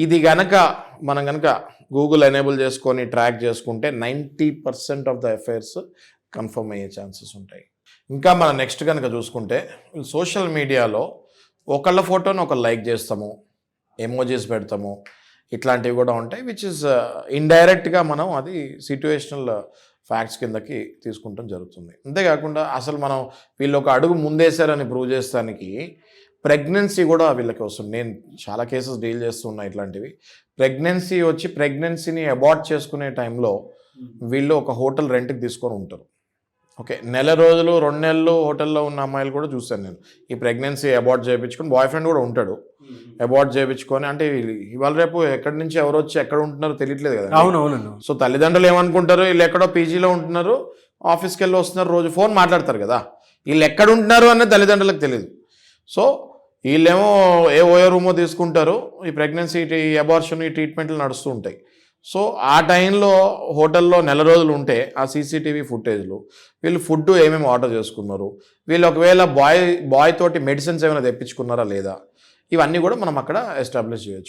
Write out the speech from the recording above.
ఇది గనక మనం గనక గూగుల్ ఎనేబుల్ చేసుకొని ట్రాక్ చేసుకుంటే 90% ఆఫ్ ద అఫైర్స్ కన్ఫర్మ్ అయ్యే ఛాన్సెస్ ఉంటాయి. ఇంకా మనం నెక్స్ట్ కనుక చూసుకుంటే సోషల్ మీడియాలో ఒకళ్ళ ఫోటోని ఒకళ్ళు లైక్ చేస్తాము, ఎమోజీస్ పెడతాము, ఇట్లాంటివి కూడా ఉంటాయి. విచ్ ఇస్ ఇండైరెక్ట్గా మనం అది సిట్యుయేషనల్ ఫ్యాక్ట్స్ కిందకి తీసుకుంటాం జరుగుతుంది. అంతేకాకుండా అసలు మనం వీళ్ళు ఒక అడుగు ముందేశారని ప్రూవ్ చేస్తానికి ప్రెగ్నెన్సీ కూడా వీళ్ళకి వస్తుంది. నేను చాలా కేసెస్ డీల్ చేస్తున్నా ఇట్లాంటివి. ప్రెగ్నెన్సీని అబార్ట్ చేసుకునే టైంలో వీళ్ళు ఒక హోటల్ రెంట్కి తీసుకొని ఉంటారు. ఓకే, నెల రోజులు 2 నెలలు హోటల్లో ఉన్న అమ్మాయిలు కూడా చూశాను నేను. ఈ ప్రెగ్నెన్సీ అబార్ట్ చేయించుకొని, బాయ్ ఫ్రెండ్ కూడా ఉంటాడు, అబార్ట్ చేయించుకొని. అంటే ఇవాళ రేపు ఎక్కడి నుంచి ఎవరు వచ్చి ఎక్కడ ఉంటున్నారో తెలియట్లేదు కదా. అవునవును. సో తల్లిదండ్రులు ఏమనుకుంటారు, వీళ్ళు ఎక్కడో పీజీలో ఉంటున్నారు, ఆఫీస్కి వెళ్ళి వస్తున్నారు, రోజు ఫోన్ మాట్లాడతారు కదా. వీళ్ళు ఎక్కడ ఉంటున్నారు అన్నది తల్లిదండ్రులకు తెలియదు. సో వీళ్ళేమో ఏ ఓయో రూమో తీసుకుంటారు, ఈ ప్రెగ్నెన్సీ అబార్షన్ ఈ ట్రీట్మెంట్లు నడుస్తూ ఉంటాయి. సో ఆ టైంలో హోటల్లో నెల రోజులు ఉంటే ఆ సీసీటీవీ ఫుటేజ్లు వీళ్ళు ఫుడ్ ఏమేమి ఆర్డర్ చేసుకున్నారు, వీళ్ళు ఒకవేళ బాయ్ తోటి మెడిసిన్స్ ఏమైనా తెప్పించుకున్నారా లేదా, ఇవన్నీ కూడా మనం అక్కడ ఎస్టాబ్లిష్ చేయొచ్చు.